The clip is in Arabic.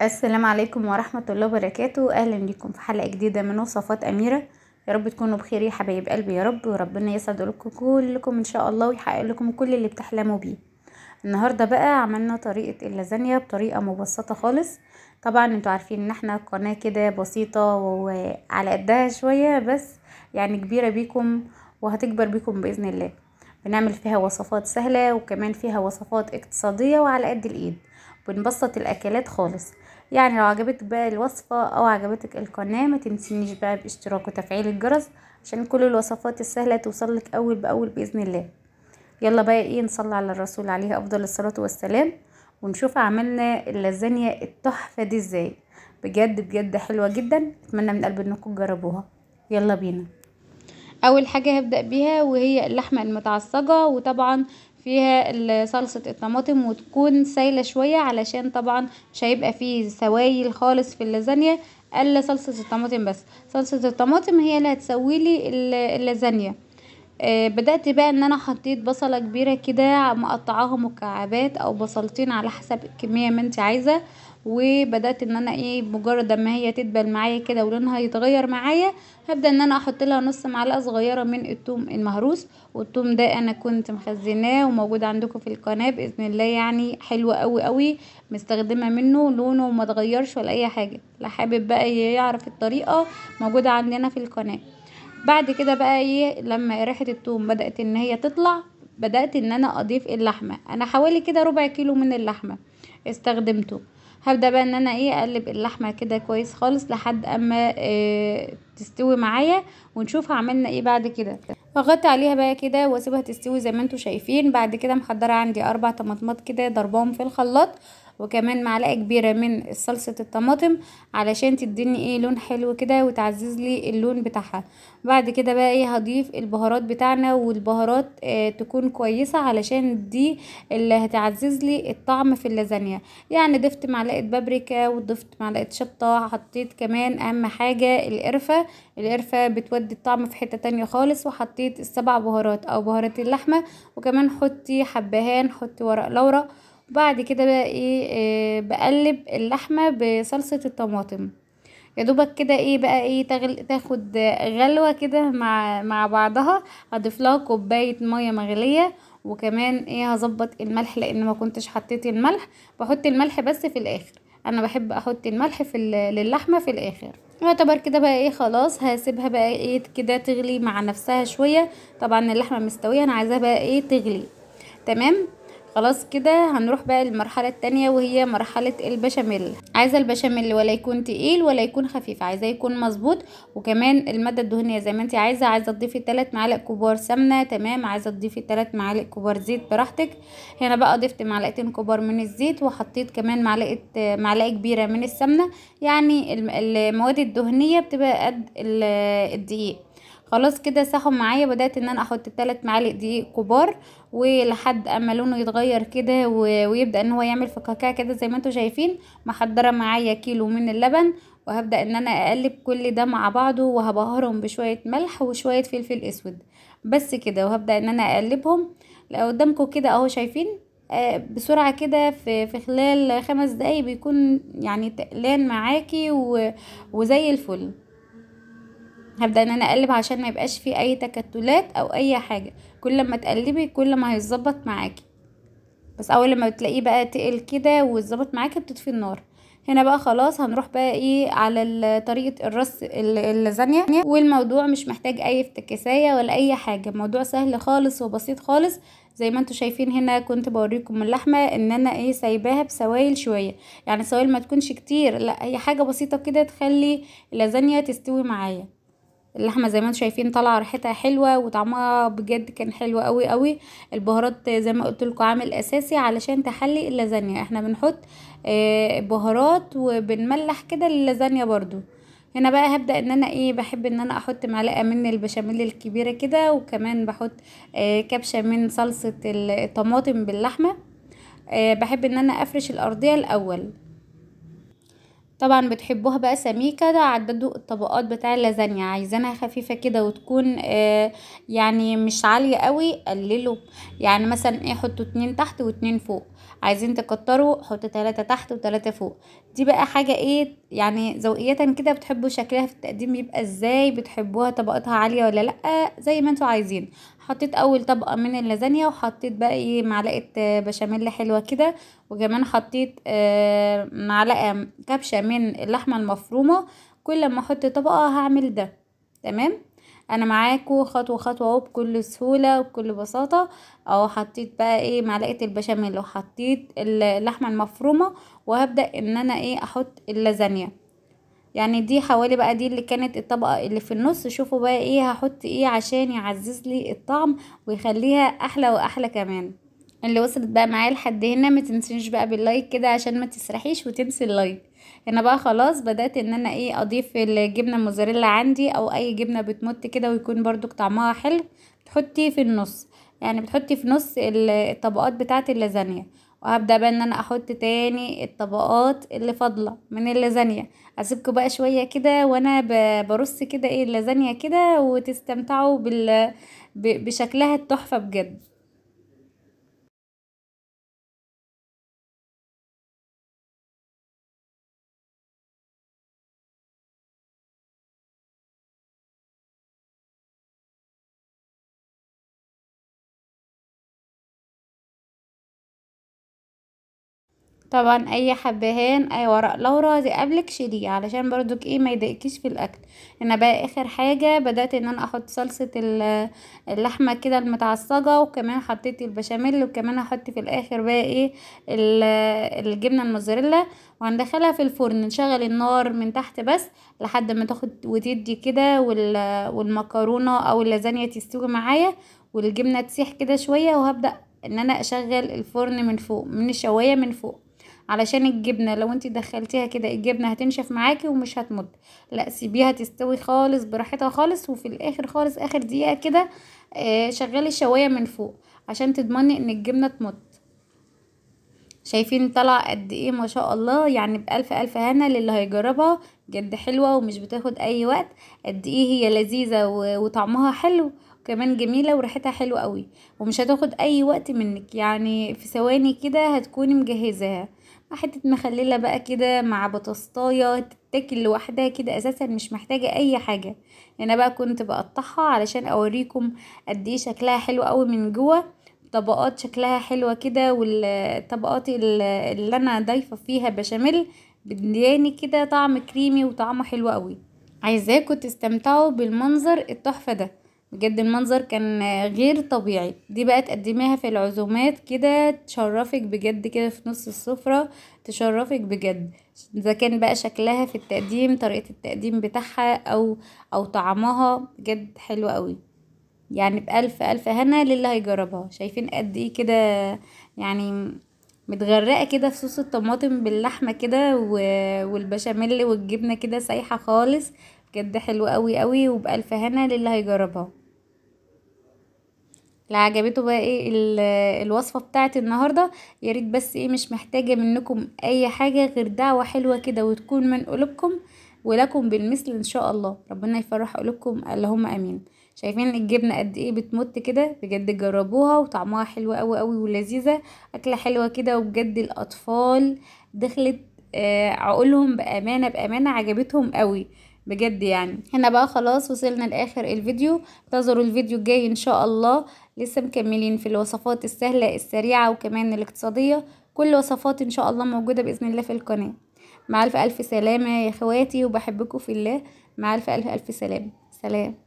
السلام عليكم ورحمة الله وبركاته. اهلا بكم في حلقة جديدة من وصفات اميرة. يا رب تكونوا بخير يا حبايب قلبي يا رب، وربنا يسعد لكم كلكم ان شاء الله ويحقق لكم كل اللي بتحلموا بيه. النهاردة بقى عملنا طريقة اللازانيا بطريقة مبسطة خالص. طبعا انتوا عارفين ان احنا قناة كده بسيطة وعلى قدها شوية، بس يعني كبيرة بيكم وهتكبر بيكم بإذن الله. بنعمل فيها وصفات سهلة وكمان فيها وصفات اقتصادية وعلى قد الايد. بنبسط الاكلات خالص. يعني لو عجبتك بقى الوصفة او عجبتك القناة ما تنسينيش بقى باشتراك وتفعيل الجرس عشان كل الوصفات السهلة توصلك اول باول باذن الله. يلا بقى نصلي على الرسول عليه افضل الصلاة والسلام ونشوف عملنا اللازانيا التحفة دي ازاي. بجد بجد حلوة جدا، اتمنى من قلبي انكم تجربوها. يلا بينا. اول حاجة هبدأ بيها وهي اللحمة المتعصجة، وطبعا فيها صلصة الطماطم وتكون سايلة شوية علشان طبعا مش هيبقى فيه سوائل خالص في اللازانيا الا صلصة الطماطم بس. صلصة الطماطم هي اللي هتسويلي اللازانيا. بدأت بقى ان انا حطيت بصلة كبيرة كده مقطعاها مكعبات او بصلتين على حسب الكمية ما انت عايزة. وبدأت ان انا مجرد ما هي تدبل معايا كده ولونها يتغير معايا هبدأ ان انا احط لها نص معلقة صغيرة من الثوم المهروس. والثوم ده انا كنت مخزناه وموجود عندكم في القناة بإذن الله، يعني حلو قوي قوي. مستخدمة منه لونه ما اتغيرش ولا اي حاجة. لا حابب بقى يعرف الطريقة موجودة عندنا في القناة. بعد كده بقى لما ريحة الثوم بدأت ان هي تطلع بدأت ان انا اضيف اللحمة. انا حوالي كده ربع كيلو من اللحمة استخدمته. هبدأ بقى ان انا اقلب اللحمة كده كويس خالص لحد اما تستوي معايا ونشوف عملنا ايه بعد كده. اغطي عليها بقى كده واسيبها تستوي زي ما انتوا شايفين. بعد كده محضرة عندي 4 طماطمات كده ضربهم في الخلاط، وكمان معلقة كبيرة من صلصة الطماطم علشان تديني لون حلو كده وتعزز لي اللون بتاعها. بعد كده بقى هضيف البهارات بتاعنا، والبهارات تكون كويسة علشان دي اللي هتعزز لي الطعم في اللازانيا. يعني ضفت معلقة بابريكا وضفت معلقة شطة، حطيت كمان اهم حاجة القرفة. القرفة بتودي الطعم في حتة تانية خالص. وحطيت السبع بهارات او بهارات اللحمة، وكمان حطي حبهان، حطي ورق لورا. وبعد كده بقى بقلب اللحمة بصلصة الطماطم يا دوبك كده بقى تاخد غلوة كده مع بعضها. هضيف لها كوباية مية مغلية، وكمان هظبط الملح لان ما كنتش حطيت الملح. بحط الملح بس في الاخر. انا بحب احط الملح للحمة في الاخر. يعتبر كده بقى خلاص هسيبها بقى كده تغلي مع نفسها شوية. طبعا اللحمة مستوية، انا عايزاها بقى تغلي تمام. خلاص كده هنروح بقى للمرحلة التانية وهي مرحلة البشاميل. عايزة البشاميل ولا يكون تقيل ولا يكون خفيف، عايزاه يكون مظبوط. وكمان المادة الدهنية زي ما انت عايزة تضيفي 3 معالق كبار سمنة تمام، عايزة تضيفي 3 معالق كبار زيت براحتك. هنا بقى ضفت معلقتين كبار من الزيت، وحطيت كمان معلقة كبيرة من السمنة. يعني المواد الدهنية بتبقى قد الدقيق. خلاص كده ساحوا معايا. بدأت ان انا احط 3 معالق دقيق كبار، ولحد اما لونه يتغير كده ويبدأ ان هو يعمل فقاقيع كده زي ما انتوا شايفين. محضرة معايا كيلو من اللبن، وهبدأ ان انا اقلب كل ده مع بعضه، وهبهرهم بشوية ملح وشوية فلفل اسود بس كده. وهبدأ ان انا اقلبهم. لو قدامكم كده اهو شايفين بسرعة كده في خلال 5 دقايق بيكون يعني تقلان معاكي وزي الفل. هبدأ ان انا اقلب عشان ما يبقاش فيه اي تكتلات او اي حاجة. كل ما تقلبي كل ما هيتظبط معاكي. بس اول لما بتلاقيه بقى تقل كده واتظبط معاكي بتطفي النار. هنا بقى خلاص هنروح بقى على طريقة الرص اللازانيا. والموضوع مش محتاج اي افتكاسية ولا اي حاجة، الموضوع سهل خالص وبسيط خالص. زي ما انتوا شايفين هنا كنت بوريكم اللحمة ان انا سايباها بسوائل شوية. يعني سوائل ما تكونش كتير، لا هي حاجة بسيطة كده تخلي اللازانيا تستوي معايا. اللحمه زي ما انتم شايفين طالعه ريحتها حلوه وطعمها بجد كان حلو قوي قوي. البهارات زي ما قلت لكم عامل اساسي علشان تحلي اللازانيا. احنا بنحط بهارات وبنملح كده اللازانيا برضو. هنا بقى هبدأ ان انا بحب ان انا احط معلقه من البشاميل الكبيره كده، وكمان بحط كبشه من صلصه الطماطم باللحمه. بحب ان انا افرش الارضيه الاول. طبعا بتحبوها بقى سميكة، ده عددوا الطبقات بتاع اللازانيا. عايزينها خفيفة كده وتكون يعني مش عالية قوي قللوا. يعني مثلا حطوا 2 تحت و2 فوق. عايزين تكتروا حطوا 3 تحت و3 فوق. دي بقى حاجة ايه يعني ذوقية كده، بتحبوا شكلها في التقديم يبقى ازاي، بتحبوها طبقتها عالية ولا لأ، زي ما انتوا عايزين. حطيت اول طبقة من اللازانيا، وحطيت بقى ايه معلقة بشاميل حلوة كده، وكمان حطيت معلقة كبشة من اللحمة المفرومة. كل ما احط طبقة هعمل ده. تمام. انا معاكو خطوة خطوة اهو، بكل سهولة وبكل بساطة. اهو حطيت بقى ايه معلقة البشاميل، وحطيت اللحمة المفرومة، وهبدأ ان انا ايه احط اللازانيا. يعني دي حوالي بقى، دي اللي كانت الطبقة اللي في النص. شوفوا بقى ايه هحط ايه عشان يعزز لي الطعم ويخليها احلى واحلى كمان. اللي وصلت بقى معايا لحد هنا ما تنسيش بقى باللايك كده عشان ما تسرحيش وتنسي اللايك. هنا بقى خلاص بدأت ان انا ايه اضيف الجبنة الموزاريلا عندي، او اي جبنة بتمط كده ويكون برضو طعمها حلو. تحطي في النص، يعني بتحطي في نص الطبقات بتاعه اللازانيا. وهبدأ بقى ان انا احط تاني الطبقات اللي فاضلة من اللازانيا. اسيبكم بقى شوية كده وانا برص كده ايه اللازانيا كده، وتستمتعوا بشكلها التحفة بجد. طبعا اي حبهان اي ورق لورا تقابلك شيليه علشان برضك ايه ما يضايقكيش في الاكل. هنا بقى اخر حاجة بدأت ان انا احط صلصة اللحمة كده المتعصجة، وكمان حطيت البشاميل، وكمان هحط في الاخر بقى ايه ال- الجبنة الموزاريلا. وهندخلها في الفرن، نشغل النار من تحت بس لحد ما تاخد وتدي كده، والمكرونة او اللازانيا تستوي معايا، والجبنة تسيح كده شوية. وهبدأ ان انا اشغل الفرن من فوق، من الشواية من فوق، علشان الجبنة لو انتي دخلتيها كده الجبنة هتنشف معاكي ومش هتمط. لا سيبيها تستوي خالص براحتها خالص، وفي الاخر خالص اخر دقيقة كده شغلي الشواية من فوق عشان تضمني ان الجبنة تمط. شايفين طلع قد ايه ما شاء الله، يعني بألف ألف هنا للي هيجربها. بجد حلوة ومش بتاخد اي وقت. قد ايه هي لذيذة وطعمها حلو، وكمان جميلة وريحتها حلوة قوي. ومش هتاخد اي وقت منك، يعني في ثواني كده هتكوني مجهزاها مع حتة مخللة بقى كده، مع بطاطاية تتاكل لوحدها كده اساسا مش محتاجة اي حاجة. هنا بقى كنت بقطعها علشان اوريكم قد ايه شكلها حلو قوي من جوه. طبقات شكلها حلوة كده، والطبقات اللي انا ضايفة فيها بشاميل بدياني كده طعم كريمي وطعمه حلو قوي. عايزاكم تستمتعوا بالمنظر التحفة ده. بجد المنظر كان غير طبيعي. دي بقى تقدميها في العزومات كده تشرفك بجد كده في نص السفرة، تشرفك بجد. اذا كان بقى شكلها في التقديم، طريقة التقديم بتاعها او طعمها بجد حلو قوي. يعني بألف ألف هنا للي هيجربها. شايفين قد ايه كده، يعني متغرقة كده في صوص الطماطم باللحمة كده والبشاميل والجبنة كده سايحة خالص. بجد حلو قوي قوي، وبألف هنا للي هيجربها. اللي عجبته بقى ايه الوصفة بتاعت النهاردة، يا ريت بس ايه مش محتاجة منكم اي حاجة غير دعوة حلوة كده وتكون من قلوبكم، ولكم بالمثل ان شاء الله. ربنا يفرح قلوبكم اللهم امين. شايفين الجبنة قد ايه بتمط كده، بجد جربوها وطعمها حلو قوي قوي ولذيذة. اكلة حلوة كده، وبجد الاطفال دخلت عقولهم بامانة بامانة، عجبتهم قوي بجد. يعني هنا بقى خلاص وصلنا لاخر الفيديو. انتظروا الفيديو الجاي ان شاء الله. لسه مكملين في الوصفات السهلة السريعة وكمان الاقتصادية. كل وصفات ان شاء الله موجودة بإذن الله في القناة. مع الف الف سلامة يا اخواتي، وبحبكم في الله. مع الف الف الف سلامة. سلام.